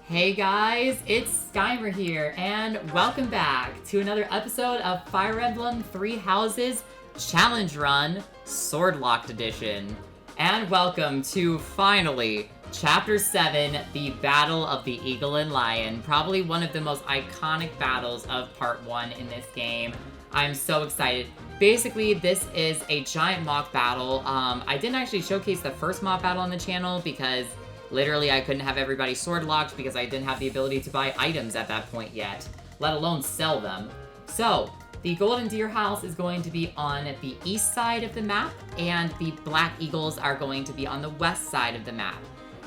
Hey guys, it's Skymer here, and welcome back to another episode of Fire Emblem Three Houses Challenge Run Sword Locked Edition. And welcome to, finally, Chapter 7, the Battle of the Eagle and Lion. Probably one of the most iconic battles of Part 1 in this game. I'm so excited. Basically, this is a giant mock battle. I didn't actually showcase the first mock battle on the channel because literally I couldn't have everybody sword locked because I didn't have the ability to buy items at that point yet, let alone sell them. So, the Golden Deer House is going to be on the east side of the map, and the Black Eagles are going to be on the west side of the map.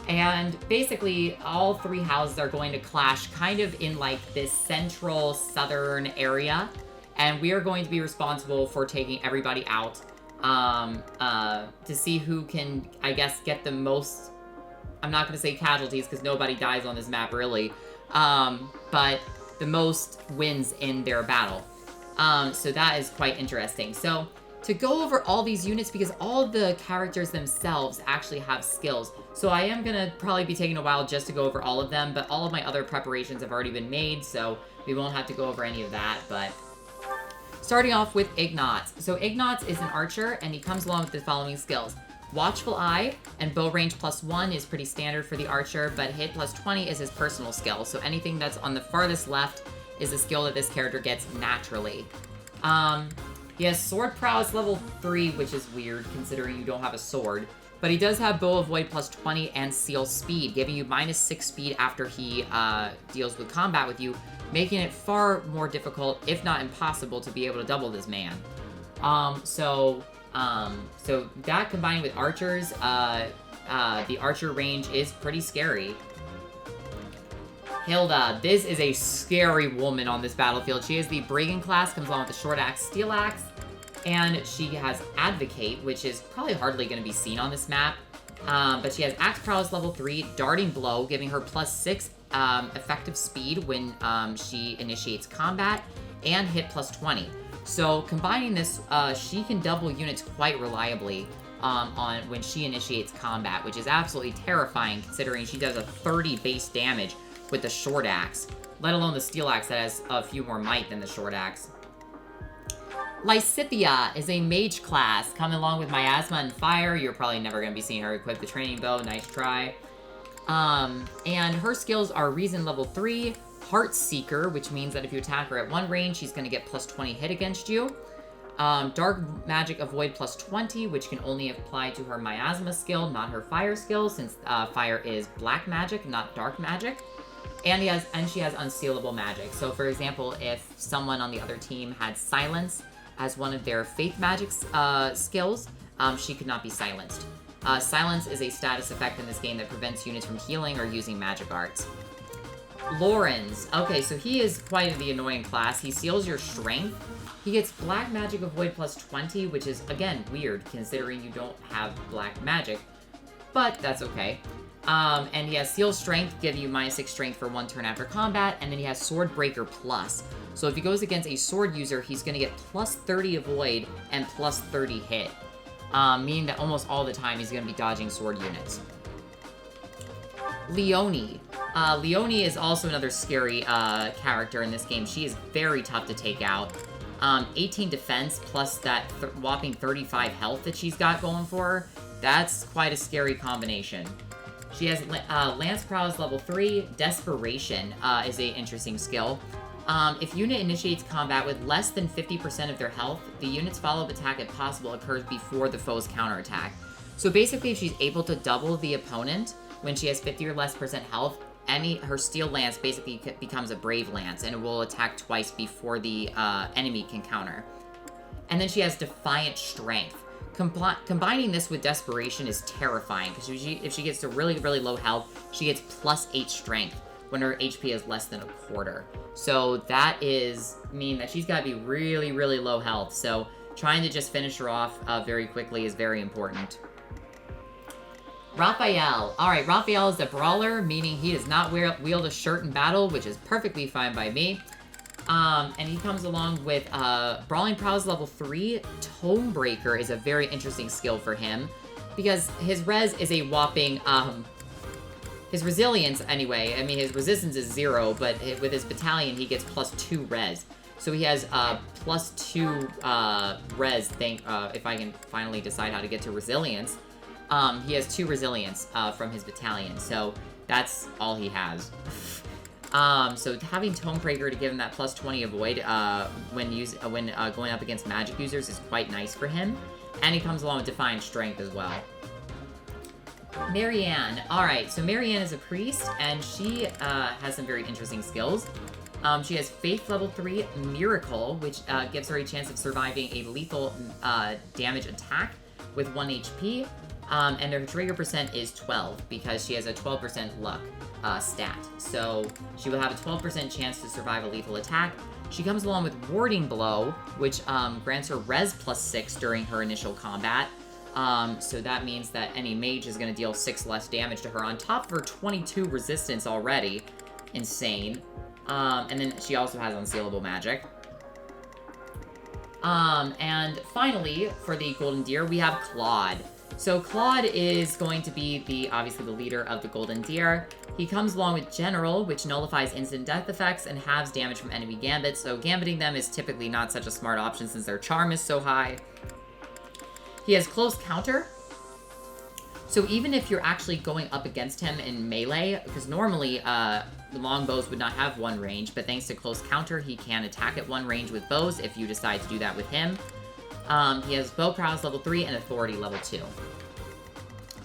And basically, all three houses are going to clash kind of in like this central southern area, and we are going to be responsible for taking everybody out to see who can, I guess, get the most. I'm not going to say casualties because nobody dies on this map really, but the most wins in their battle. So that is quite interesting. So to go over all these units, because all the characters themselves actually have skills. So I am going to probably be taking a while just to go over all of them, but all of my other preparations have already been made, so we won't have to go over any of that. But starting off with Ignatz. So Ignatz is an archer, and he comes along with the following skills. Watchful Eye and bow range +1 is pretty standard for the archer, but hit +20 is his personal skill. So anything that's on the farthest left is a skill that this character gets naturally. He has sword prowess level 3, which is weird considering you don't have a sword. But he does have bow avoid +20 and seal speed, giving you -6 speed after he deals with combat with you, making it far more difficult, if not impossible, to be able to double this man. So that combined with archers, the archer range is pretty scary. Hilda, this is a scary woman on this battlefield. She is the Brigand class, comes along with the short axe, steel axe, and she has Advocate, which is probably hardly going to be seen on this map. But she has axe prowess level 3, darting blow, giving her +6 effective speed when she initiates combat, and hit +20. So combining this, she can double units quite reliably on when she initiates combat, which is absolutely terrifying considering she does a 30 base damage with the short axe, let alone the steel axe that has a few more might than the short axe. Lysithea is a mage class, coming along with Miasma and Fire. You're probably never going to be seeing her equip the training bow, nice try. And her skills are Reason level 3, Heart Seeker, which means that if you attack her at one range, she's going to get +20 hit against you. Dark Magic Avoid +20, which can only apply to her Miasma skill, not her Fire skill, since Fire is Black Magic, not Dark Magic. And she has Unsealable Magic. So, for example, if someone on the other team had Silence as one of their Faith Magic skills, she could not be silenced. Silence is a status effect in this game that prevents units from healing or using magic arts. Lorenz. Okay, so he is quite the annoying class. He seals your strength. He gets Black Magic Avoid +20, which is, again, weird, considering you don't have Black Magic. But that's okay. And he has Seal Strength, give you -6 strength for 1 turn after combat, and then he has Sword Breaker Plus. So if he goes against a sword user, he's going to get +30 Avoid and +30 hit. Meaning that almost all the time he's going to be dodging sword units. Leonie. Leonie is also another scary character in this game. She is very tough to take out. 18 defense plus that whopping 35 health that she's got going for her. That's quite a scary combination. She has Lance Prowess level 3. Desperation is a interesting skill. If unit initiates combat with less than 50% of their health, the unit's follow-up attack, if possible, occurs before the foe's counterattack. So basically, if she's able to double the opponent when she has 50 or less % health, her steel lance basically becomes a brave lance, and it will attack twice before the enemy can counter. And then she has Defiant Strength. Combining this with Desperation is terrifying, because if she gets to really, really low health, she gets +8 Strength when her HP is less than a quarter. So that mean that she's got to be really, really low health. So trying to just finish her off very quickly is very important. Raphael. Alright, Raphael is a brawler, meaning he does not wield a shirt in battle, which is perfectly fine by me. And he comes along with Brawling Prowess level 3. Tomebreaker is a very interesting skill for him, because his res is a whopping His resilience, anyway, I mean, his resistance is 0, but with his battalion, he gets +2 res. So he has +2 res, if I can finally decide how to get to resilience. He has 2 resilience from his battalion, so that's all he has. So having Tomebreaker to give him that +20 avoid when going up against magic users is quite nice for him. And he comes along with Defiant Strength as well. Marianne. Alright, so Marianne is a priest, and she has some very interesting skills. She has Faith level 3, Miracle, which gives her a chance of surviving a lethal damage attack with 1 HP. And her trigger percent is 12, because she has a 12% luck stat. So she will have a 12% chance to survive a lethal attack. She comes along with Warding Blow, which grants her res +6 during her initial combat. So that means that any mage is going to deal 6 less damage to her on top of her 22 resistance already. Insane. And then she also has Unsealable Magic. And finally, for the Golden Deer, we have Claude. So Claude is going to be obviously the leader of the Golden Deer. He comes along with General, which nullifies instant death effects and halves damage from enemy gambits. So gambiting them is typically not such a smart option since their charm is so high. He has Close Counter. So even if you're actually going up against him in melee, because normally the longbows would not have 1 range, but thanks to Close Counter, he can attack at 1 range with bows if you decide to do that with him. He has Bow Prowess level 3 and Authority level 2.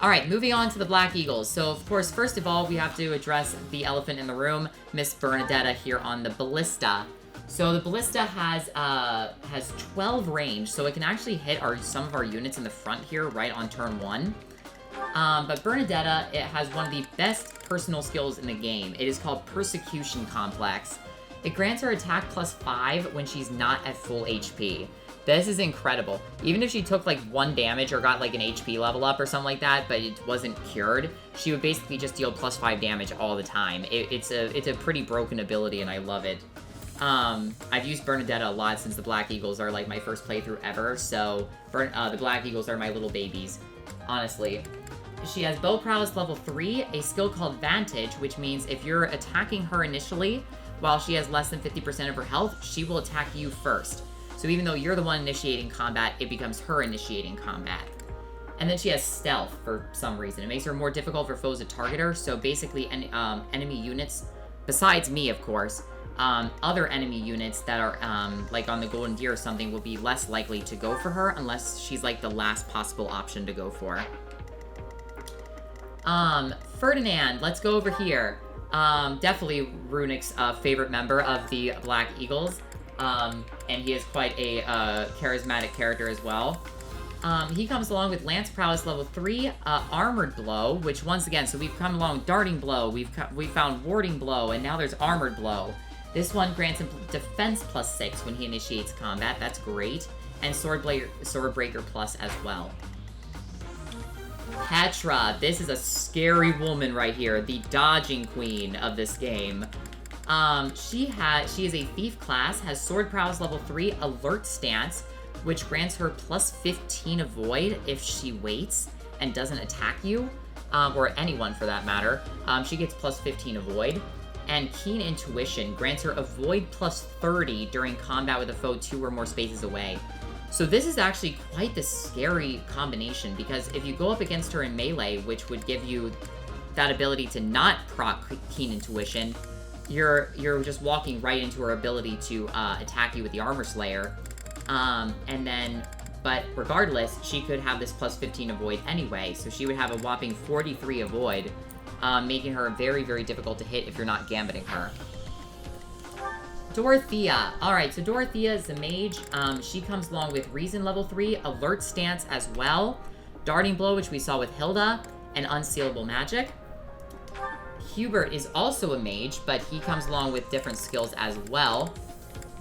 Alright, moving on to the Black Eagles. So, of course, first of all, we have to address the elephant in the room, Miss Bernadetta here on the Ballista. So the Ballista has 12 range, so it can actually hit some of our units in the front here right on turn 1. But Bernadetta, it has one of the best personal skills in the game. It is called Persecution Complex. It grants her attack +5 when she's not at full HP. This is incredible. Even if she took like 1 damage or got like an HP level up or something like that, but it wasn't cured, she would basically just deal +5 damage all the time. It's a pretty broken ability, and I love it. I've used Bernadetta a lot since the Black Eagles are like my first playthrough ever, so the Black Eagles are my little babies, honestly. She has Bow Prowess level 3, a skill called Vantage, which means if you're attacking her initially, while she has less than 50% of her health, she will attack you first. So even though you're the one initiating combat, it becomes her initiating combat. And then she has Stealth for some reason. It makes her more difficult for foes to target her, so basically enemy units, besides me of course, other enemy units that are like on the Golden Deer or something will be less likely to go for her unless she's like the last possible option to go for. Ferdinand, let's go over here. Definitely Runik's favorite member of the Black Eagles. And he is quite a charismatic character as well. He comes along with Lance Prowess level 3, Armored Blow, which once again, so we've come along with Darting Blow, we've found Warding Blow, and now there's Armored Blow. This one grants him Defense +6 when he initiates combat, that's great, and Swordbreaker Plus as well. Petra, this is a scary woman right here, the dodging queen of this game. She is a Thief class, has Sword Prowess level 3, Alert Stance, which grants her +15 avoid if she waits and doesn't attack you, or anyone for that matter. She gets +15 avoid. And Keen Intuition grants her avoid +30 during combat with a foe 2 or more spaces away. So this is actually quite the scary combination, because if you go up against her in melee, which would give you that ability to not proc Keen Intuition, you're just walking right into her ability to attack you with the Armor Slayer. But regardless, she could have this +15 avoid anyway, so she would have a whopping 43 avoid, making her very, very difficult to hit if you're not gambiting her. Dorothea. Alright, so Dorothea is a mage. She comes along with Reason level 3, Alert Stance as well, Darting Blow, which we saw with Hilda, and Unsealable Magic. Hubert is also a mage, but he comes along with different skills as well.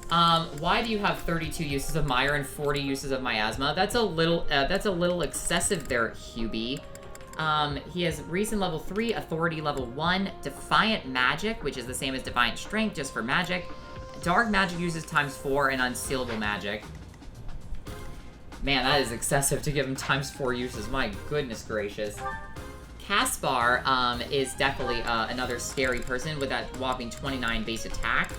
Why do you have 32 uses of Mire and 40 uses of Miasma? That's a little excessive there, Hubie. He has Reason level 3, Authority level 1, Defiant Magic, which is the same as Defiant Strength, just for magic. Dark Magic uses ×4, and Unsealable Magic. Man, that is excessive to give him ×4 uses, my goodness gracious. Caspar is definitely another scary person with that whopping 29 base attack.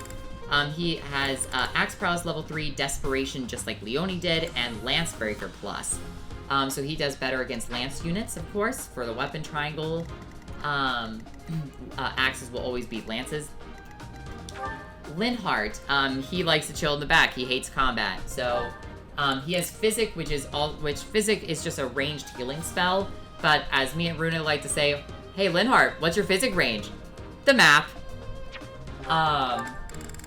He has Axe Prowess level 3, Desperation just like Leone did, and Lance Breaker plus. So he does better against Lance units, of course, for the weapon triangle. Axes will always beat Lances. Linhardt, he likes to chill in the back. He hates combat. So he has Physic, which Physic is just a ranged healing spell. But as me and Runa like to say, hey Linhardt, what's your Physic range? The map.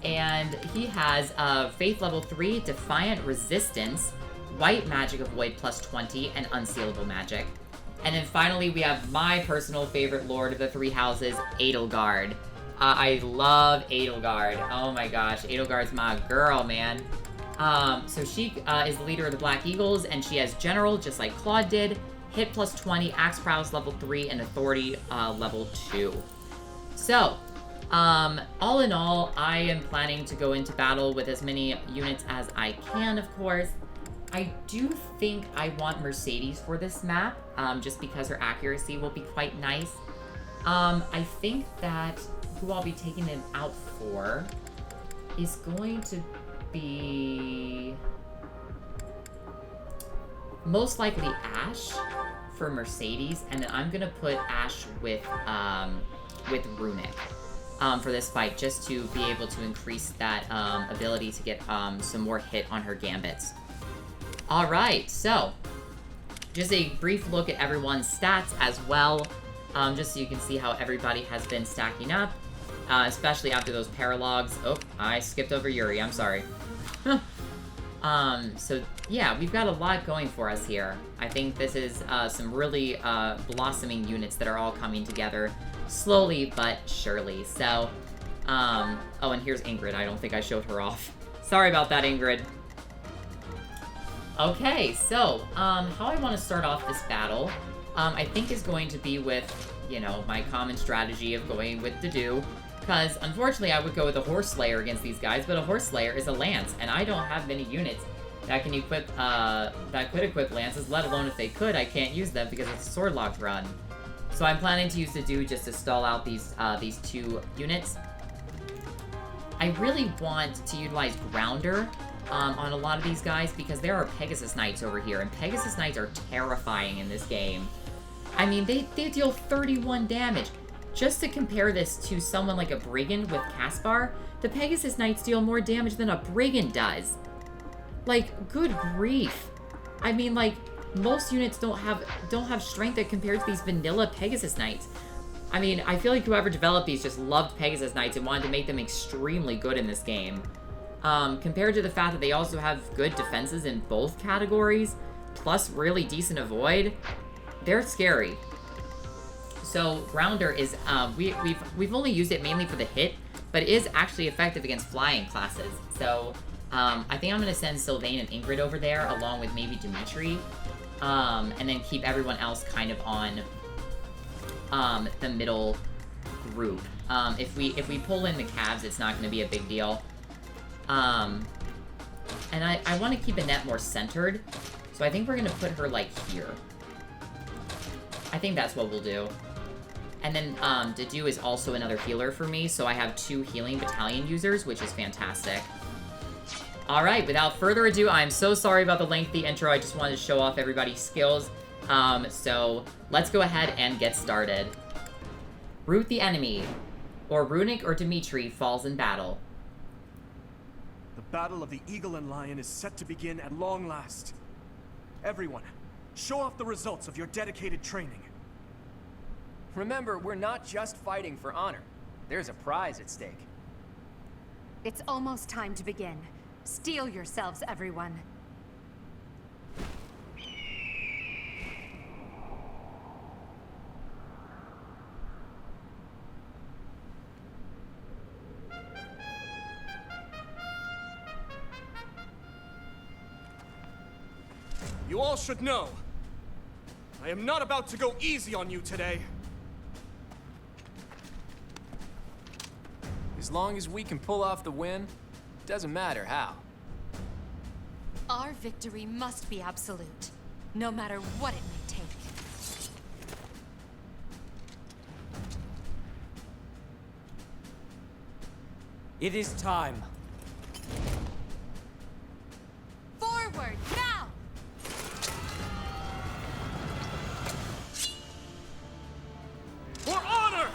And he has Faith level 3, Defiant Resistance, White Magic Avoid plus 20, and Unsealable Magic. And then finally, we have my personal favorite Lord of the Three Houses, Edelgard. I love Edelgard. Oh my gosh, Edelgard's my girl, man. So she is the leader of the Black Eagles, and she has General, just like Claude did, Hit plus 20, Axe Prowess level 3, and Authority level 2. So, all in all, I am planning to go into battle with as many units as I can, of course. I do think I want Mercedes for this map, just because her accuracy will be quite nice. I think that who I'll be taking it out for is going to be most likely Ash for Mercedes, and then I'm gonna put Ash with Runic for this fight, just to be able to increase that ability to get some more hit on her gambits. Alright, so just a brief look at everyone's stats as well, just so you can see how everybody has been stacking up, especially after those paralogs. Oh, I skipped over Yuri, I'm sorry. So yeah, we've got a lot going for us here. I think this is some really blossoming units that are all coming together slowly but surely. So, oh, and here's Ingrid. I don't think I showed her off. Sorry about that, Ingrid. Okay, so, how I want to start off this battle, I think is going to be with, you know, my common strategy of going with Dedue. Because, unfortunately, I would go with a Horse Slayer against these guys, but a Horse Slayer is a Lance, and I don't have many units that can equip, that could equip Lances, let alone if they could, I can't use them because it's a Sword-Locked run. So I'm planning to use Dedue just to stall out these two units. I really want to utilize Grounder on a lot of these guys because there are Pegasus Knights over here, and Pegasus Knights are terrifying in this game. I mean, they deal 31 damage. Just to compare this to someone like a Brigand with Caspar, the Pegasus Knights deal more damage than a Brigand does. Like, good grief. I mean, like, most units don't have strength that compared to these vanilla Pegasus Knights. I mean, I feel like whoever developed these just loved Pegasus Knights and wanted to make them extremely good in this game. Compared to the fact that they also have good defenses in both categories, plus really decent avoid, they're scary. So Grounder is, we've only used it mainly for the hit, but it is actually effective against flying classes. So I think I'm gonna send Sylvain and Ingrid over there, along with maybe Dimitri, and then keep everyone else kind of on the middle group. If we pull in the Cavs, it's not gonna be a big deal. And I want to keep Annette more centered, so I think we're gonna put her like here. I think that's what we'll do. And then, Dedue is also another healer for me, so I have 2 healing battalion users, which is fantastic. Alright, without further ado, I'm so sorry about the lengthy intro, I just wanted to show off everybody's skills. So, let's go ahead and get started. Root the enemy, or Runic or Dimitri falls in battle. The battle of the Eagle and Lion is set to begin at long last. Everyone, show off the results of your dedicated training. Remember, we're not just fighting for honor. There's a prize at stake. It's almost time to begin. Steel yourselves, everyone. You all should know, I am not about to go easy on you today. As long as we can pull off the win, doesn't matter how. Our victory must be absolute, no matter what it may take. It is time. Forward, now! For honor!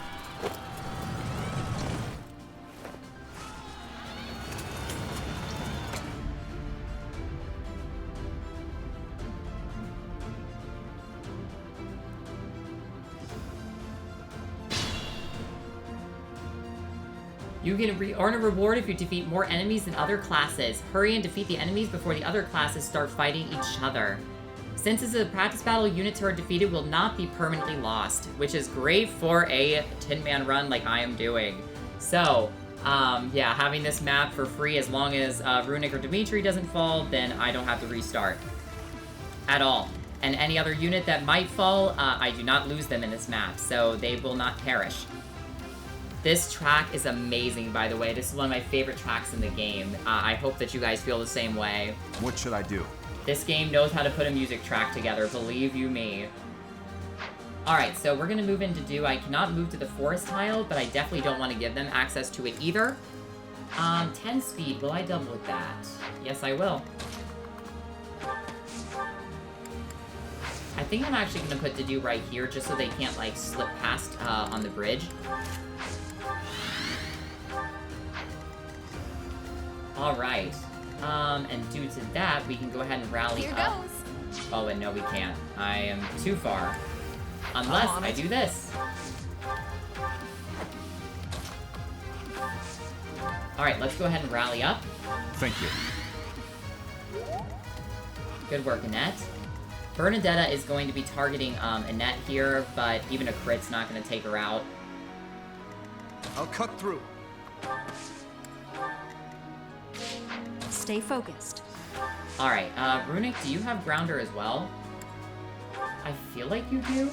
You can earn a reward if you defeat more enemies than other classes. Hurry and defeat the enemies before the other classes start fighting each other. Since this is a practice battle, units who are defeated will not be permanently lost, which is great for a 10-man run like I am doing. So, yeah, having this map for free as long as Runic or Dimitri doesn't fall, then I don't have to restart. At all. And any other unit that might fall, I do not lose them in this map, so they will not perish. This track is amazing, by the way. This is one of my favorite tracks in the game. I hope that you guys feel the same way. What should I do? This game knows how to put a music track together, believe you me. Alright, so we're gonna move into I cannot move to the forest tile, but I definitely don't want to give them access to it either. 10 speed, will I double with that? Yes, I will. I think I'm actually gonna put right here, just so they can't, like, slip past, on the bridge. Alright. And due to that, we can go ahead and rally Here up. goes. Oh, and no, we can't. I am too far. Unless I do this. Alright, let's go ahead and rally up. Thank you. Good work, Annette. Bernadetta is going to be targeting Annette here, but even a crit's not going to take her out. I'll cut through. Stay focused. Alright, Runic, do you have Grounder as well? I feel like you do?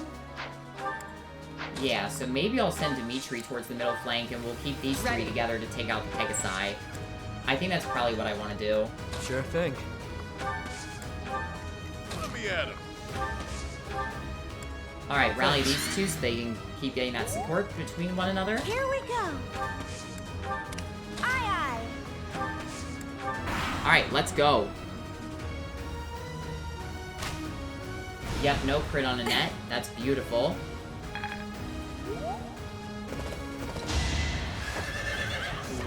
Yeah, so maybe I'll send Dimitri towards the middle flank and we'll keep these three together to take out the Pegasi. I think that's probably what I want to do. Sure thing. Let me at him. Alright, rally these two so they can keep getting that support between one another. Here we go. Aye, aye. Alright, let's go. Yep, no crit on Annette. That's beautiful.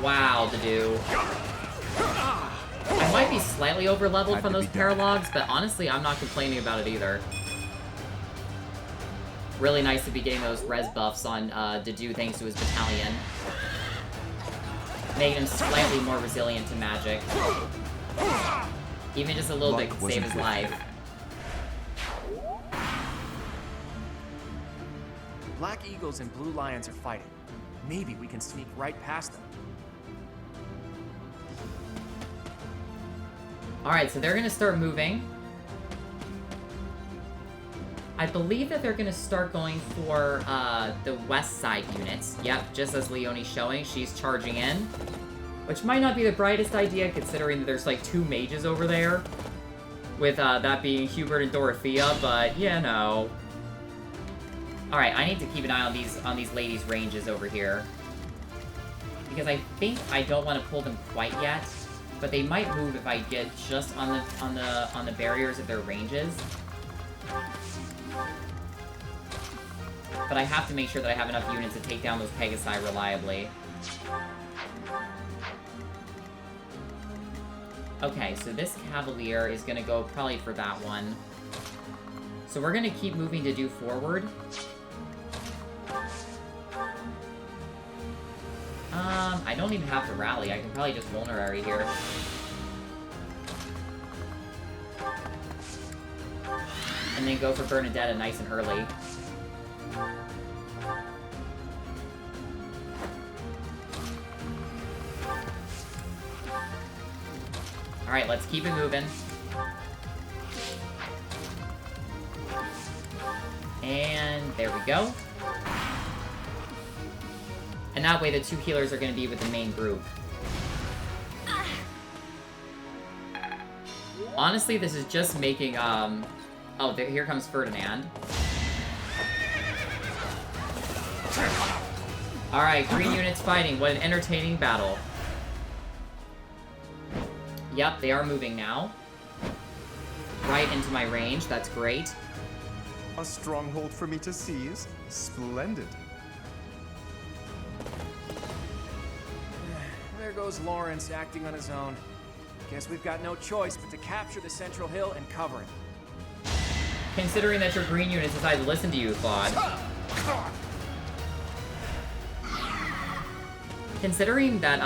Wow, Dedue. I might be slightly over-leveled from those paralogs, but honestly, I'm not complaining about it either. Really nice to be getting those res buffs on Dedue thanks to his battalion. Making him slightly more resilient to magic. Even just a little bit could save his life. Black Eagles and Blue Lions are fighting. Maybe we can sneak right past them. Alright, so they're gonna start moving. I believe that they're gonna start going for the west side units. Yep, just as Leonie's showing, she's charging in. Which might not be the brightest idea considering that there's like 2 mages over there. With that being Hubert and Dorothea, but you know. Alright, I need to keep an eye on these ladies' ranges over here. Because I think I don't want to pull them quite yet. But they might move if I get just on the barriers of their ranges. But I have to make sure that I have enough units to take down those Pegasi reliably. Okay, so this Cavalier is gonna go probably for that one. So we're gonna keep moving to do forward. I don't even have to rally. I can probably just vulnerary here. And then go for Bernadetta nice and early. Alright, let's keep it moving. And there we go. And that way the 2 healers are going to be with the main group. Honestly, this is just making, Oh, here comes Ferdinand. Alright, green units fighting. What an entertaining battle. Yep, they are moving now. Right into my range, that's great. A stronghold for me to seize? Splendid. There goes Lawrence acting on his own. Guess we've got no choice but to capture the central hill and cover it. Considering that your green units decided to listen to you, Claude. Considering that,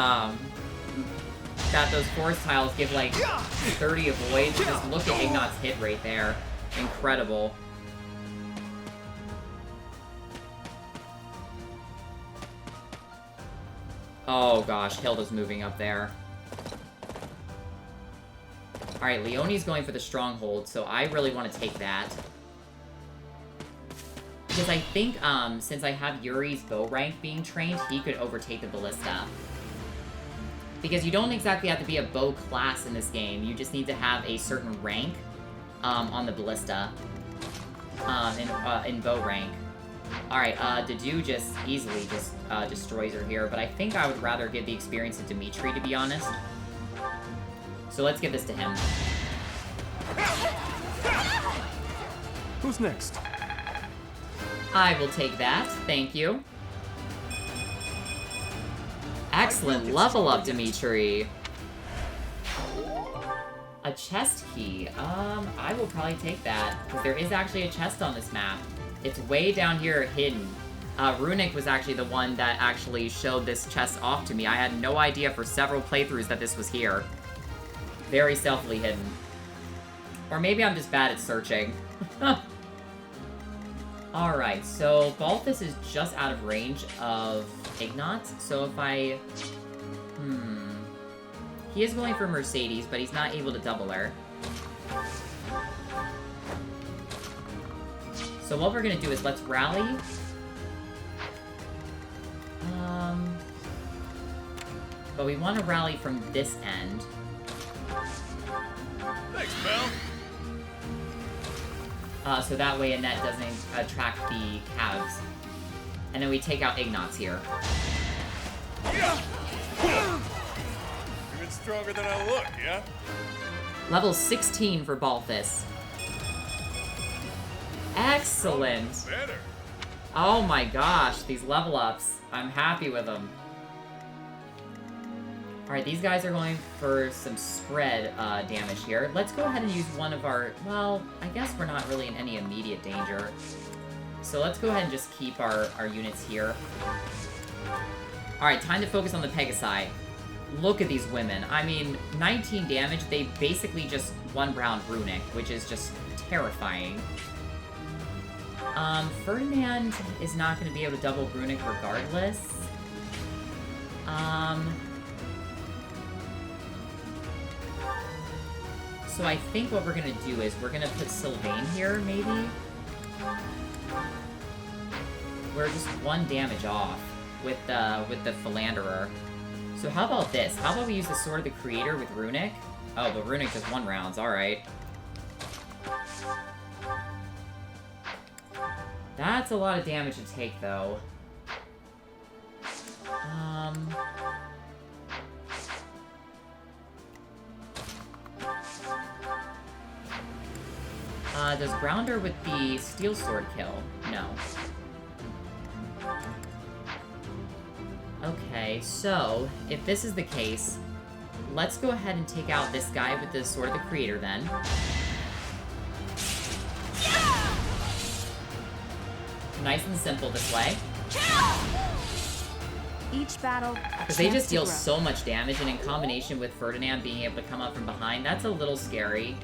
that those force tiles give, like, 30 avoids, just look at Ignat's hit rate there. Incredible. Oh gosh, Hilda's moving up there. Alright, Leonie's going for the stronghold, so I really want to take that. Because I think, since I have Yuri's bow rank being trained, he could overtake the ballista. Because you don't exactly have to be a bow class in this game, you just need to have a certain rank, on the ballista. In bow rank. Alright, Dedu just easily just, destroys her here, but I think I would rather give the experience to Dimitri, to be honest. So let's give this to him. Who's next? I will take that, thank you. Excellent level up, Dimitri. A chest key. I will probably take that, because there is actually a chest on this map. It's way down here hidden. Runic was actually the one that actually showed this chest off to me. I had no idea for several playthroughs that this was here. Very stealthily hidden. Or maybe I'm just bad at searching. Alright, so Balthus is just out of range of Ignat, so if I... He is going for Mercedes, but he's not able to double her. So what we're gonna do is let's rally. But we want to rally from this end. Thanks, pal. So that way Annette doesn't attract the calves. And then we take out Ignatz here. Even stronger than I look, yeah? Level 16 for Balthus. Excellent! Better. Oh my gosh, these level ups. I'm happy with them. Alright, these guys are going for some spread damage here. Let's go ahead and use one of our... Well, I guess we're not really in any immediate danger. So let's go ahead and just keep our units here. Alright, time to focus on the Pegasi. Look at these women. I mean, 19 damage, they basically just one-round Runic, which is just terrifying. Ferdinand is not going to be able to double Runic regardless. So I think what we're going to do is we're going to put Sylvain here, maybe? We're just one damage off with the Philanderer. So how about this? How about we use the Sword of the Creator with Runic? Oh, but Runic just one rounds, alright. That's a lot of damage to take, though. Does Grounder with the Steel Sword kill? No. Okay, so, if this is the case, let's go ahead and take out this guy with the Sword of the Creator, then. Nice and simple this way. Each battle, because they just deal so much damage, and in combination with Ferdinand being able to come up from behind, that's a little scary.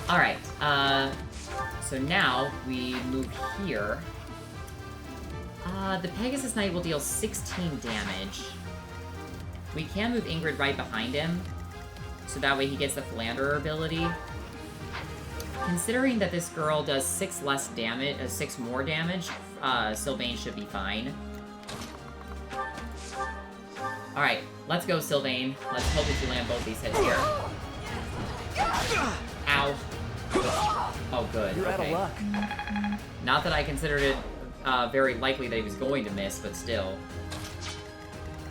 Alright, so now we move here. The Pegasus Knight will deal 16 damage. We can move Ingrid right behind him, so that way he gets the Philanderer ability. Considering that this girl does 6 less damage, 6 more damage, Sylvain should be fine. Alright, let's go, Sylvain. Let's hope that you land both these hits here. Ow. Oh, good. You're okay. out of luck. Not that I considered it very likely that he was going to miss, but still.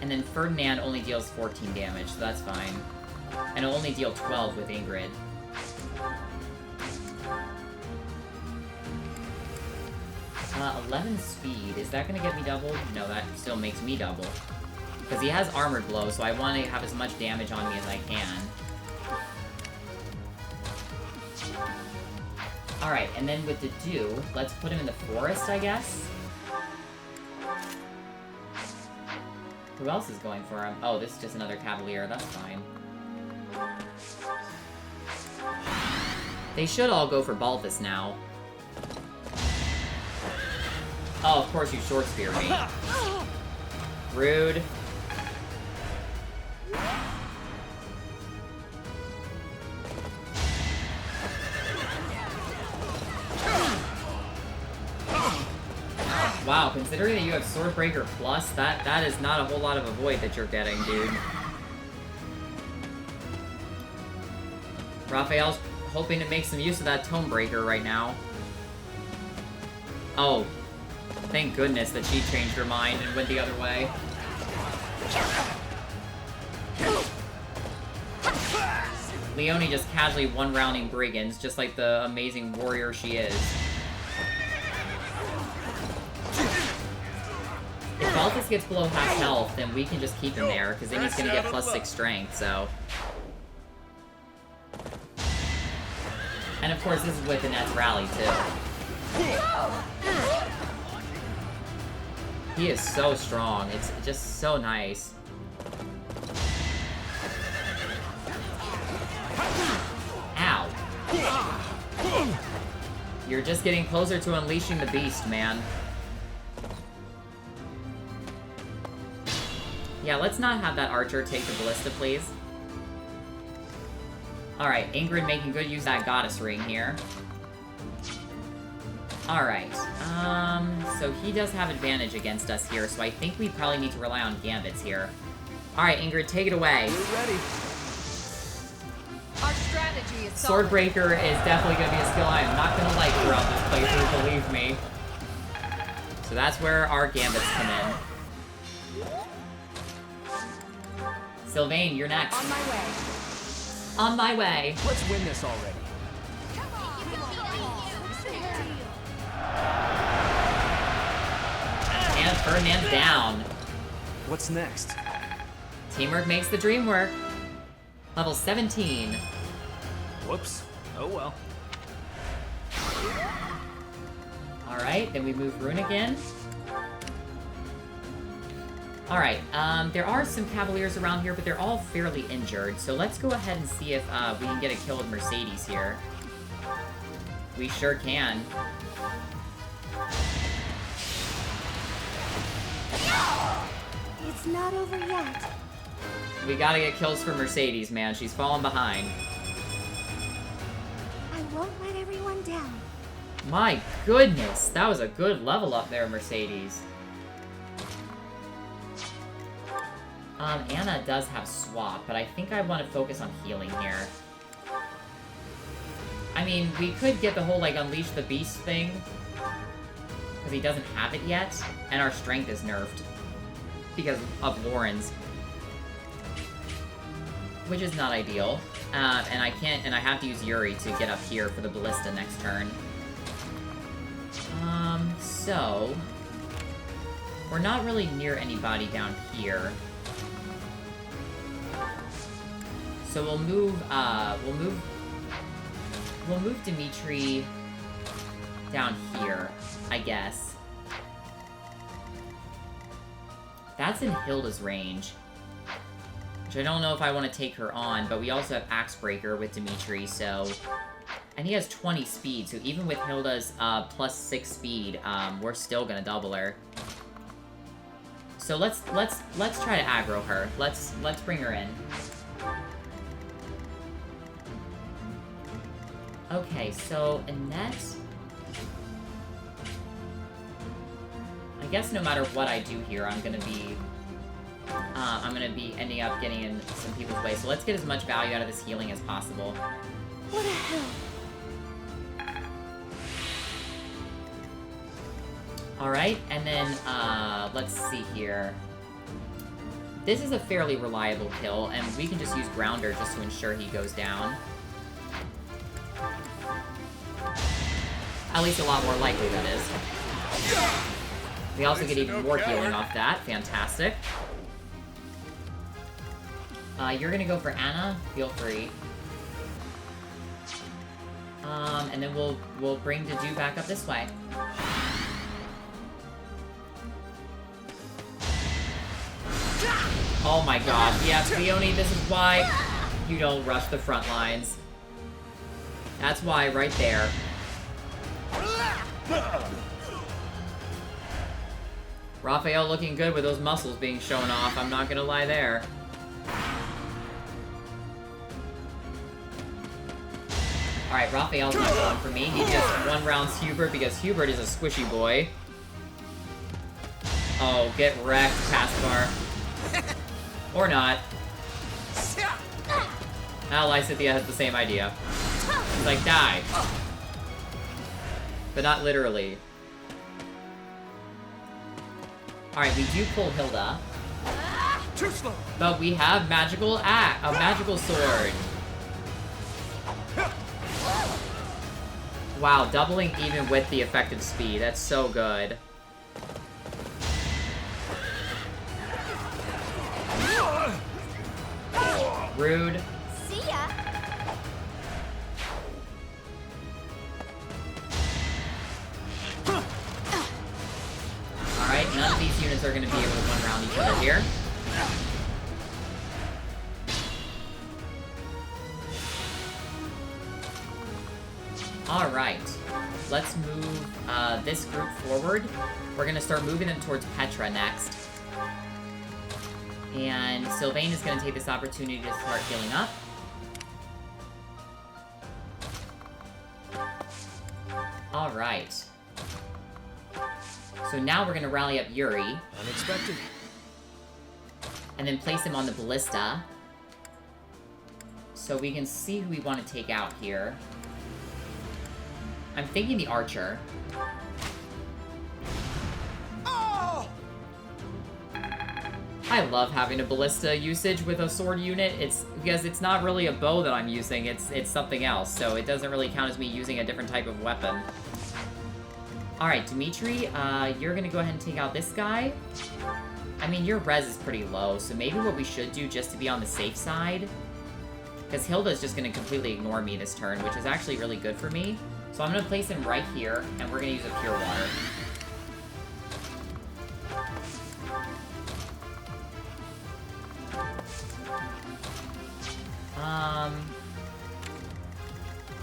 And then Ferdinand only deals 14 damage, so that's fine. And it'll only deal 12 with Ingrid. 11 speed. Is that gonna get me doubled? No, that still makes me double. Because he has armored blow, so I want to have as much damage on me as I can. Alright, and then with the Dew, let's put him in the forest, I guess? Who else is going for him? Oh, this is just another Cavalier, that's fine. They should all go for Balthus now. Oh, of course you short spear me. Rude. Wow, considering that you have Swordbreaker Plus, that is not a whole lot of avoid that you're getting, dude. Raphael's hoping to make some use of that Tomebreaker right now. Oh. Thank goodness that she changed her mind and went the other way. Leonie just casually one-rounding Brigands, just like the amazing warrior she is. If Balthus gets below half health, then we can just keep him there, because then he's gonna get +6 strength, so... And of course, this is with Annette's rally, too. He is so strong. It's just so nice. Ow. You're just getting closer to unleashing the beast, man. Yeah, let's not have that archer take the ballista, please. Alright, Ingrid making good use of that goddess ring here. Alright, so he does have advantage against us here, so I think we probably need to rely on gambits here. Alright, Ingrid, take it away. We're ready. Our strategy is solid. Swordbreaker is definitely going to be a skill I am not going to like throughout this playthrough, believe me. So that's where our gambits come in. Sylvain, you're next. On my way. On my way. Let's win this already. And Ferdinand's down. What's next? Teamwork makes the dream work. Level 17. Whoops. Oh well. Alright, then we move Rune again. Alright, there are some Cavaliers around here, but they're all fairly injured, so let's go ahead and see if we can get a kill with Mercedes here. We sure can. It's not over yet. We gotta get kills for Mercedes, man. She's falling behind. I won't let everyone down. My goodness, that was a good level up there, Mercedes. Anna does have swap, but I think I want to focus on healing here. I mean, we could get the whole, like, Unleash the Beast thing, because he doesn't have it yet, and our strength is nerfed because of Lauren's, which is not ideal. And I have to use Yuri to get up here for the ballista next turn. So we're not really near anybody down here. So we'll move Dimitri down here, I guess. That's in Hilda's range, which I don't know if I want to take her on, but we also have Axebreaker with Dimitri, so... And he has 20 speed, so even with Hilda's +6 speed, we're still gonna double her. So let's try to aggro her. Let's bring her in. Okay, so Annette... I guess no matter what I do here, I'm gonna be ending up getting in some people's way. So let's get as much value out of this healing as possible. What a hell. Alright, and then, let's see here. This is a fairly reliable kill, and we can just use Grounder just to ensure he goes down. At least a lot more likely, that is. We also get even more healing off that. Fantastic. You're gonna go for Anna. Feel free. And then we'll bring Dedu back up this way. Oh my god. Yeah, Leonie, this is why you don't rush the front lines. That's why, right there. Raphael looking good with those muscles being shown off, I'm not gonna lie there. Alright, Raphael's not going for me. He just one-rounds Hubert because Hubert is a squishy boy. Oh, get wrecked, Caspar. Or not. Now Lysithea has the same idea. He's like, die. But not literally. Alright, we do pull Hilda. Too slow. But we have magical a magical sword. Wow, doubling even with the effective speed. That's so good. Rude. See ya. Alright, none of these units are going to be able to one-round each other here. Alright, let's move this group forward. We're going to start moving them towards Petra next. And Sylvain is going to take this opportunity to start healing up. Alright. So now we're going to rally up Yuri. Unexpected. And then place him on the ballista. So we can see who we want to take out here. I'm thinking the archer. Oh! I love having a ballista usage with a sword unit. It's because it's not really a bow that I'm using, it's something else, so it doesn't really count as me using a different type of weapon. Alright, Dimitri, you're gonna go ahead and take out this guy. I mean, your res is pretty low, so maybe what we should do just to be on the safe side, because Hilda's just gonna completely ignore me this turn, which is actually really good for me. So I'm gonna place him right here, and we're gonna use a Pure Water.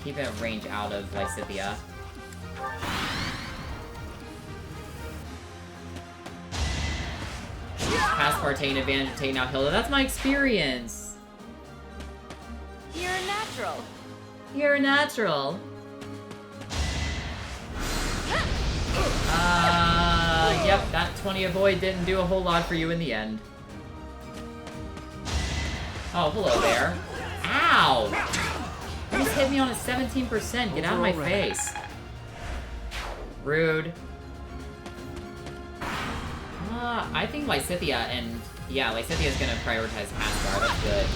Keep it range out of Lysithea. Caspar taking advantage of taking out Hilda. That's my experience! You're a natural. You're a natural. Yep, that 20 avoid didn't do a whole lot for you in the end. Oh, hello there. Ow! You just hit me on a 17%. Get out of my face. Rude. I think Lysithea and... Yeah, Lysithea's gonna prioritize Caspar. That's good.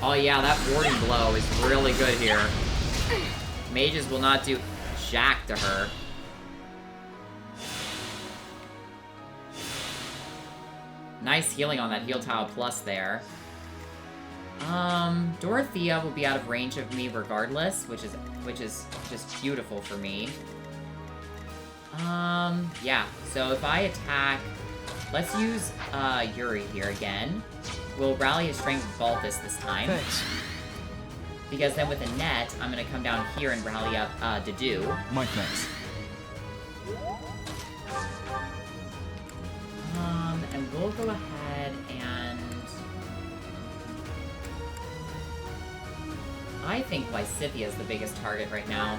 Oh yeah, that warding blow is really good here. Mages will not do jack to her. Nice healing on that heal tile plus there. Dorothea will be out of range of me regardless, which is just beautiful for me. Yeah. So if I attack, let's use Yuri here again. We'll rally his strength with Balthus this time. Thanks. Because then with a net, I'm gonna come down here and rally up Dedu. My thanks. And we'll go ahead and... I think Lysithea is the biggest target right now.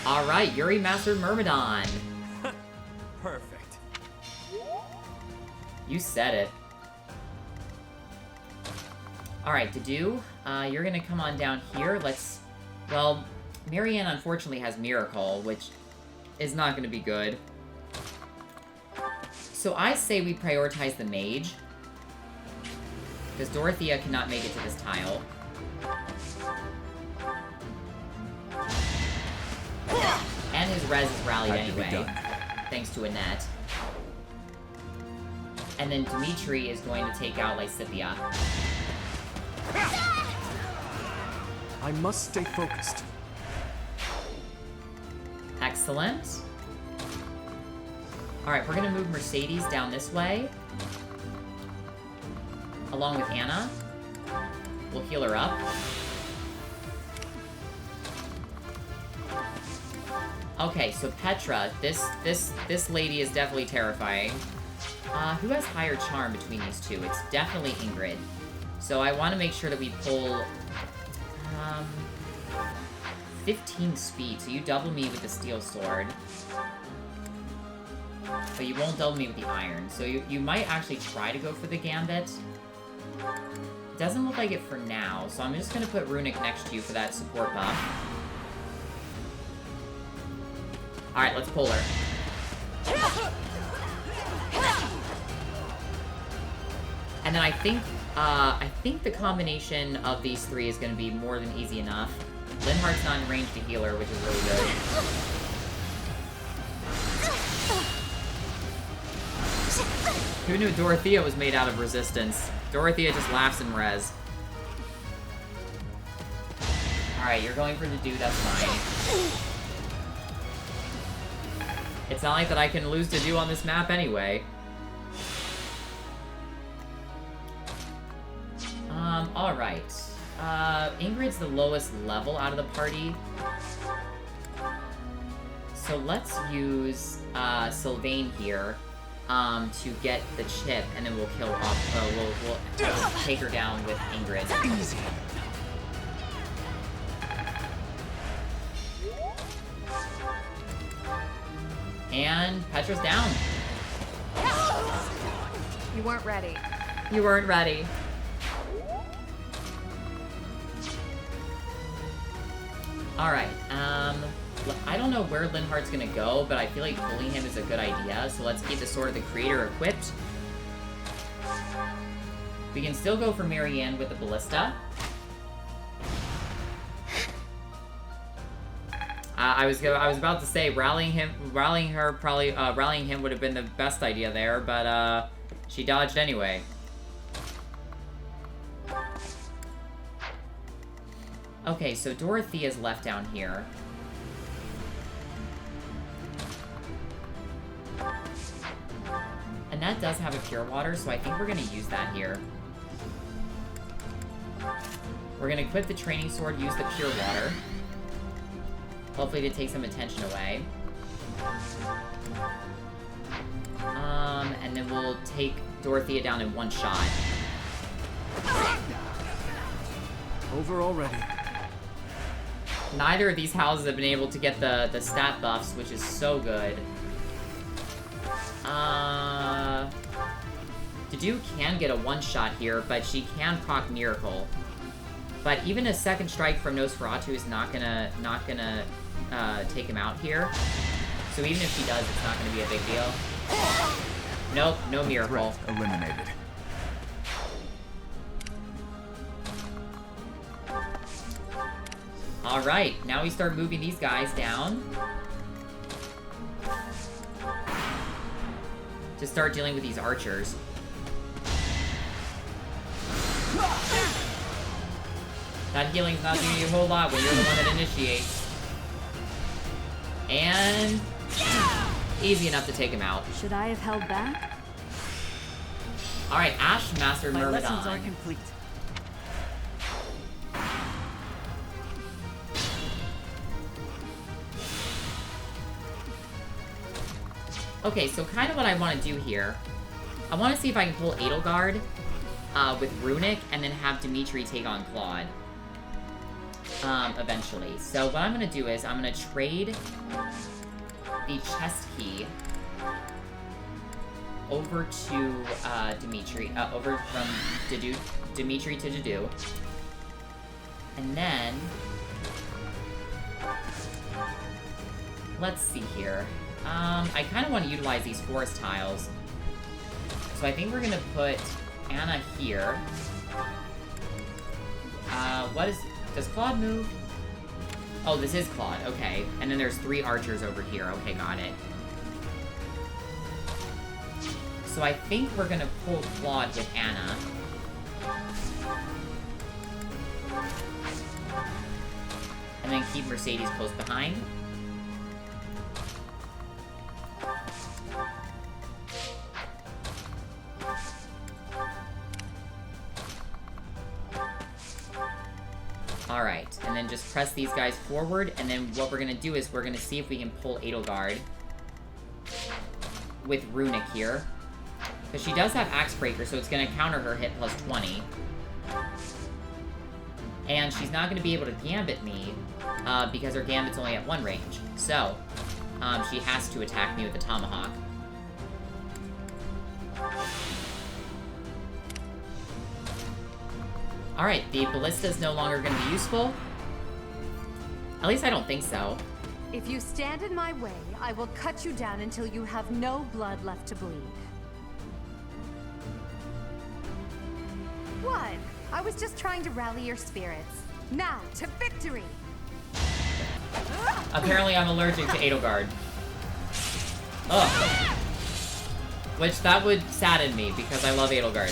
Alright, Yuri mastered Myrmidon. Perfect. You said it. Alright, Dedue, you're gonna come on down here. Let's... Well, Marianne unfortunately has Miracle, which is not gonna be good. So I say we prioritize the mage. Because Dorothea cannot make it to this tile. And his res is rallied anyway, thanks to Annette. And then Dimitri is going to take out Lysithea. I must stay focused. Excellent. Alright, we're gonna move Mercedes down this way. Along with Anna. We'll heal her up. Okay, so Petra, this lady is definitely terrifying. Who has higher charm between these two? It's definitely Ingrid. So I want to make sure that we pull... 15 speed, so you double me with the steel sword. But you won't double me with the iron. So you might actually try to go for the gambit. It doesn't look like it for now, so I'm just going to put Runic next to you for that support buff. Alright, let's pull her. And then I think the combination of these three is going to be more than easy enough. Linhardt's not in range to heal her, which is really good. Who knew Dorothea was made out of resistance? Dorothea just laughs in res. Alright, you're going for the dude, that's fine. It's not like that I can lose to do on this map anyway. Alright. Ingrid's the lowest level out of the party. So let's use Sylvain here to get the chip, and then we'll kill off. We'll take her down with Ingrid. Easy. And Petra's down. You weren't ready. You weren't ready. Alright, I don't know where Linhardt's gonna go, but I feel like pulling him is a good idea, so let's keep the Sword of the Creator equipped. We can still go for Marianne with the Ballista. I was about to say rallying him would have been the best idea there, but she dodged anyway. Okay, so Dorothea's left down here. And that does have a Pure Water, so I think we're gonna use that here. We're gonna equip the Training Sword, use the Pure Water. Hopefully to take some attention away. And then we'll take Dorothea down in one shot. Over already. Neither of these houses have been able to get the stat buffs, which is so good. Dedue can get a one-shot here, but she can proc Miracle. But even a second strike from Nosferatu is not gonna take him out here. So even if she does, it's not gonna be a big deal. Nope, no Miracle. Threat eliminated. Alright, now we start moving these guys down. To start dealing with these archers. That healing's not doing you a whole lot when you're the one that initiates. And... easy enough to take him out. Should I have held back? Alright, Ash mastered My lessons are Myrmidon. complete. Okay, so kind of what I want to do here, I want to see if I can pull Edelgard with Runic, and then have Dimitri take on Claude. Eventually. So what I'm going to do is, I'm going to trade the chest key over to Dimitri, over from Dimitri to Dedu. And then, let's see here. I kind of want to utilize these forest tiles. So I think we're gonna put Anna here. Does Claude move? Oh, this is Claude, okay. And then there's 3 archers over here, okay, got it. So I think we're gonna pull Claude with Anna. And then keep Mercedes close behind. Alright, and then just press these guys forward, and then what we're gonna do is we're gonna see if we can pull Edelgard with Runic here. Because she does have Axe Breaker, so it's gonna counter her hit plus 20. And she's not gonna be able to Gambit me, because her Gambit's only at 1 range. So, she has to attack me with the Tomahawk. Alright, the Ballista is no longer going to be useful. At least I don't think so. If you stand in my way, I will cut you down until you have no blood left to bleed. What? I was just trying to rally your spirits. Now, to victory! Apparently I'm allergic to Edelgard. Ugh. Which, that would sadden me, because I love Edelgard.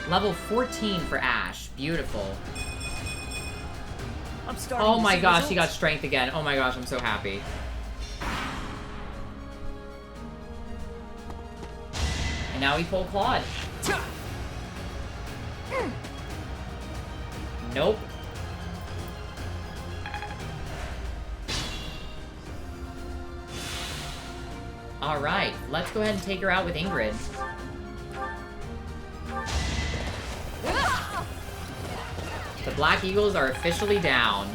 Level 14 for Ash. Beautiful. Oh my gosh, she got strength again. Oh my gosh, I'm so happy. And now we pull Claude. Nope. Alright, let's go ahead and take her out with Ingrid. The Black Eagles are officially down.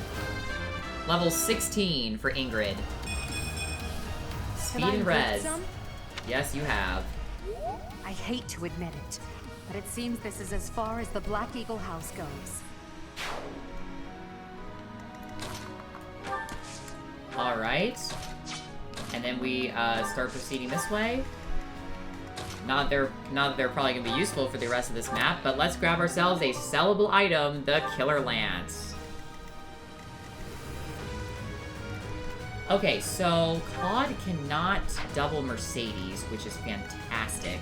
Level 16 for Ingrid. Speed and res. Yes, you have. I hate to admit it, but it seems this is as far as the Black Eagle house goes. Alright. And then we start proceeding this way. Not that they're probably gonna be useful for the rest of this map, but let's grab ourselves a sellable item, the Killer Lance. Okay, so Claude cannot double Mercedes, which is fantastic.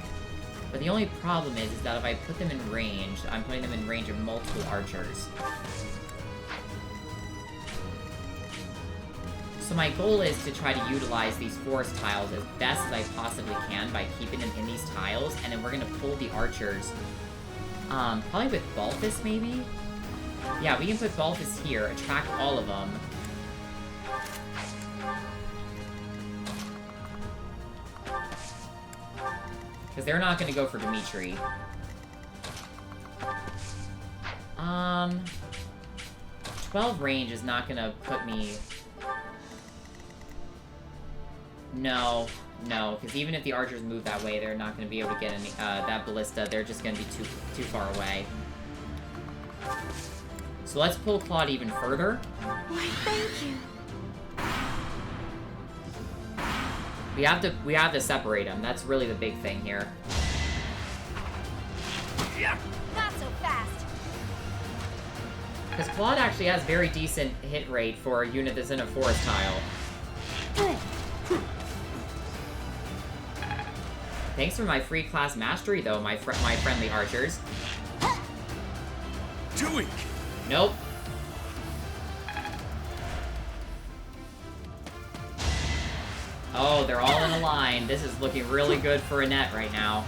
But the only problem is that if I put them in range, I'm putting them in range of multiple archers. So my goal is to try to utilize these forest tiles as best as I possibly can by keeping them in these tiles, and then we're gonna pull the archers. Probably with Balthus, maybe? Yeah, we can put Balthus here, attract all of them. Because they're not gonna go for Dimitri. 12 range is not gonna put me... No, because even if the archers move that way, they're not going to be able to get any, that ballista. They're just going to be too far away. So let's pull Claude even further. Why, thank you. We have to separate them. That's really the big thing here. Not so fast. Because Claude actually has very decent hit rate for a unit that's in a forest tile. Thanks for my free class mastery, though, my friendly archers. Too weak. Nope. Oh, they're all in a line. This is looking really good for Annette right now.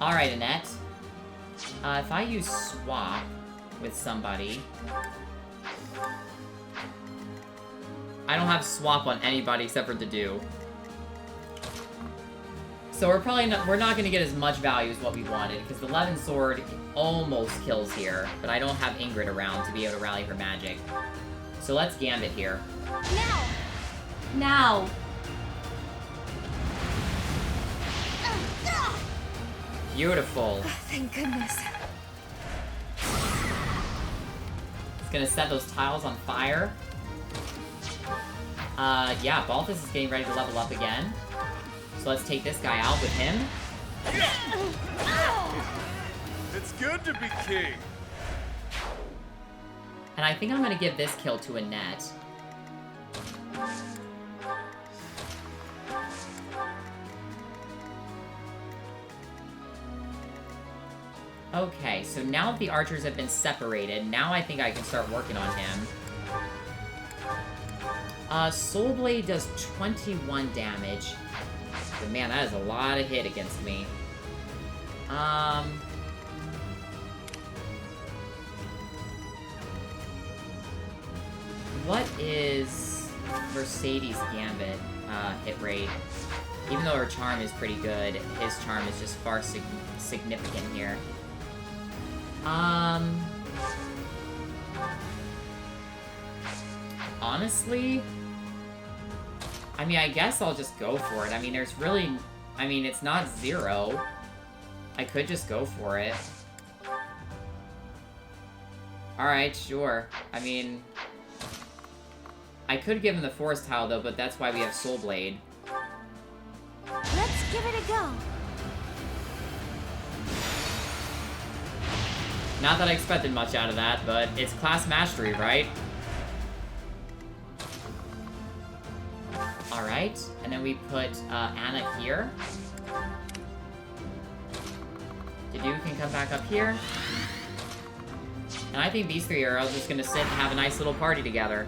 Alright, Annette. If I use swap with somebody... I don't have swap on anybody except for Dedu. So we're not gonna get as much value as what we wanted, because the Levin Sword almost kills here, but I don't have Ingrid around to be able to rally her magic. So let's Gambit here. Now! Now! Beautiful. Thank goodness. It's gonna set those tiles on fire. Yeah, Balthus is getting ready to level up again. So let's take this guy out with him. It's good to be king. And I think I'm gonna give this kill to Annette. Okay, so now that the archers have been separated, now I think I can start working on him. Soul Blade does 21 damage. But man, that is a lot of hit against me. What is Mercedes' Gambit hit rate? Even though her charm is pretty good, his charm is just far significant here. Honestly, I mean, I guess I'll just go for it. I mean, there's really... I mean, it's not 0. I could just go for it. Alright, sure. I mean... I could give him the Force Tile, though, but that's why we have Soul Blade. Let's give it a go. Not that I expected much out of that, but it's class mastery, right? Alright, and then we put Anna here. Dedue can come back up here. And I think these three are all just gonna sit and have a nice little party together.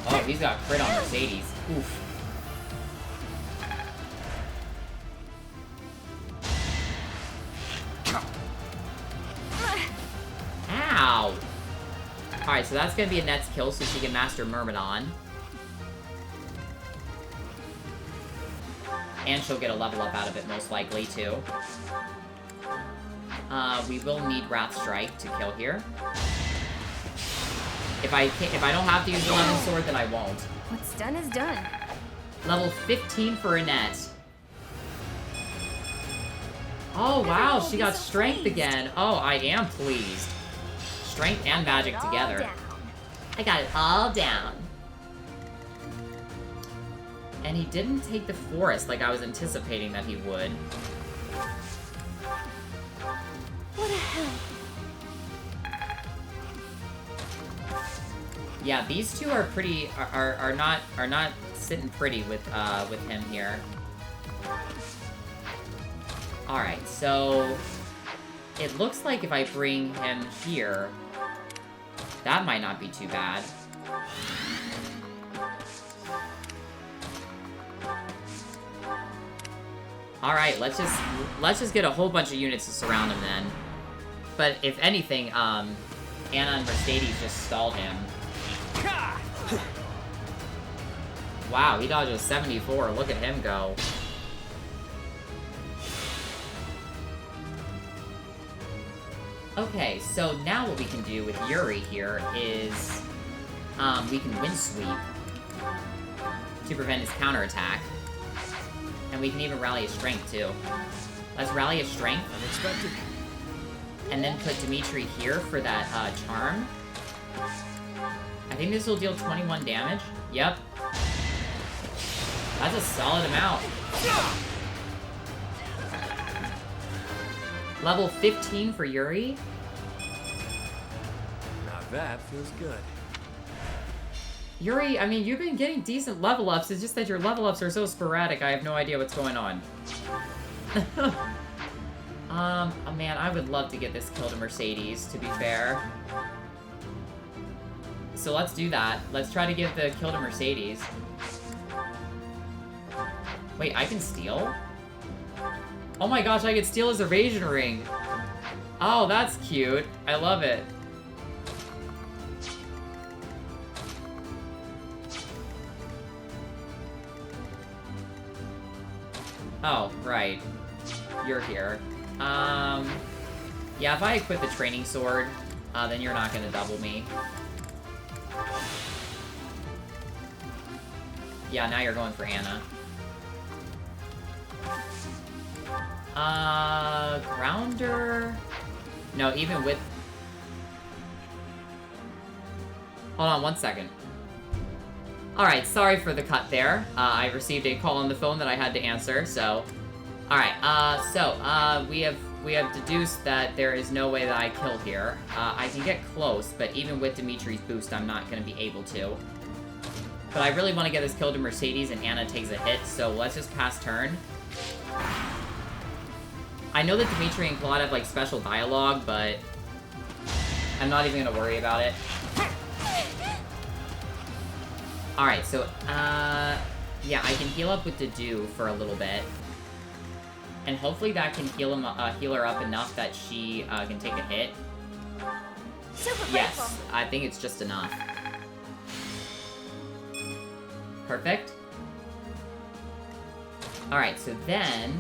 Oh, he's got crit on Mercedes. Oof. Ow! Alright, so that's gonna be Annette's kill, so she can master Myrmidon. And she'll get a level up out of it, most likely, too. We will need Wrath Strike to kill here. If I don't have to use the Levin Sword, then I won't. What's done is done. Level 15 for Annette. Oh, wow, she got Strength again. Oh, I am pleased. Strength and magic together. I got it all down. And he didn't take the forest like I was anticipating that he would. What a help. Yeah, these two are pretty are not sitting pretty with him here. All right, so it looks like if I bring him here, that might not be too bad. All right, let's just get a whole bunch of units to surround him then. But if anything, Anna and Mercedes just stalled him. Wow, he dodged a 74. Look at him go. Okay, so now what we can do with Yuri here is we can Wind Sweep to prevent his counterattack. And we can even rally his strength too. Let's rally his strength. Unexpected. And then put Dimitri here for that charm. I think this will deal 21 damage. Yep. That's a solid amount. Level 15 for Yuri. Now that feels good. Yuri, I mean, you've been getting decent level ups. It's just that your level ups are so sporadic, I have no idea what's going on. Oh man, I would love to get this kill to Mercedes, to be fair. So let's do that. Let's try to give the kill to Mercedes. Wait, I can steal? Oh my gosh, I can steal his evasion ring. Oh, that's cute. I love it. Oh, right. You're here. Yeah, if I equip the training sword, then you're not gonna double me. Yeah, now you're going for Anna. Grounder... No, even with... Hold on one second. Alright, sorry for the cut there. I received a call on the phone that I had to answer, so... Alright, we have deduced that there is no way that I kill here. I can get close, but even with Dimitri's boost, I'm not going to be able to. But I really want to get this kill to Mercedes, and Anna takes a hit, so let's just pass turn. I know that Dimitri and Claude have, like, special dialogue, but I'm not even going to worry about it. Alright, so, yeah, I can heal up with Dedu for a little bit. And hopefully that can heal her up enough that she can take a hit. Super Yes, grateful. I think it's just enough. Perfect. Alright, so then,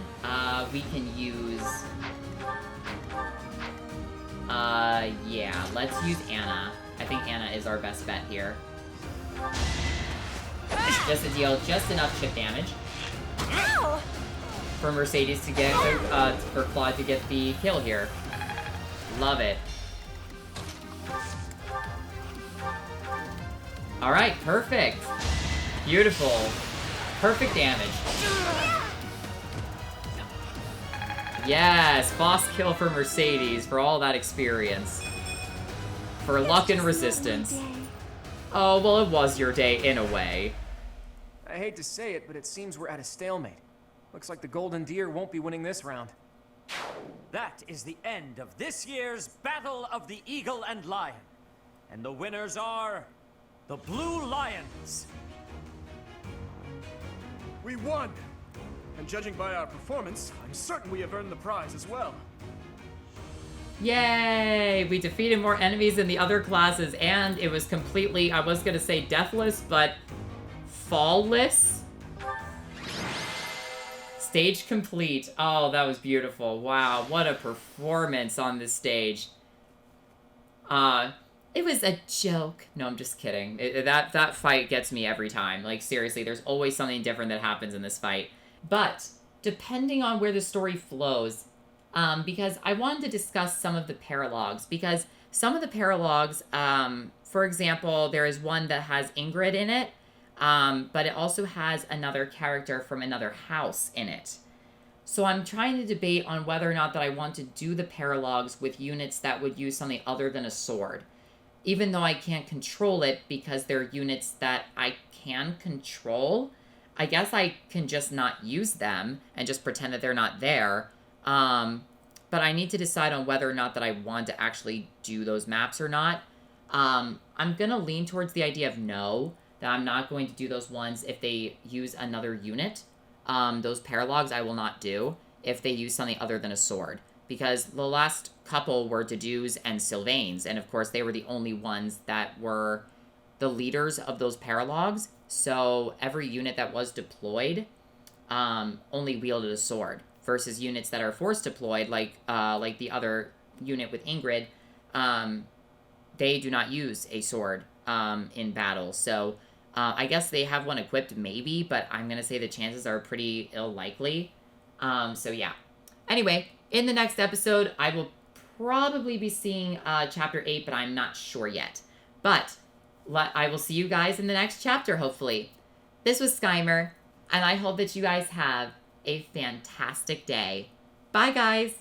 we can use... yeah, let's use Anna. I think Anna is our best bet here. Just to deal just enough chip damage. Ow! For Mercedes to get, for Claude to get the kill here. Love it. Alright, perfect. Beautiful. Perfect damage. Yes, boss kill for Mercedes for all that experience. For luck and resistance. Oh, well, it was your day in a way. I hate to say it, but it seems we're at a stalemate. Looks like the Golden Deer won't be winning this round. That is the end of this year's Battle of the Eagle and Lion. And the winners are... the Blue Lions. We won! And judging by our performance, I'm certain we have earned the prize as well. Yay! We defeated more enemies in the other classes, and it was completely, I was gonna say deathless, but fallless? Stage complete. Oh, that was beautiful. Wow, what a performance on this stage. It was a joke. No, I'm just kidding. That fight gets me every time. Like, seriously, there's always something different that happens in this fight. But, depending on where the story flows, because I wanted to discuss some of the paralogs, because some of the paralogs, for example, there is one that has Ingrid in it, but it also has another character from another house in it. So I'm trying to debate on whether or not that I want to do the paralogs with units that would use something other than a sword. Even though I can't control it because they're units that I can control, I guess I can just not use them and just pretend that they're not there. But I need to decide on whether or not that I want to actually do those maps or not. I'm going to lean towards the idea of no, that I'm not going to do those ones if they use another unit. Those paralogs I will not do if they use something other than a sword. Because the last couple were Dedus and Sylvains, and of course they were the only ones that were the leaders of those paralogs. So every unit that was deployed only wielded a sword, versus units that are force deployed, like the other unit with Ingrid, they do not use a sword in battle. So I guess they have one equipped, maybe, but I'm gonna say the chances are pretty unlikely. So yeah. Anyway, in the next episode, I will probably be seeing Chapter 8, but I'm not sure yet. But I will see you guys in the next chapter, hopefully. This was Skymer, and I hope that you guys have a fantastic day. Bye, guys!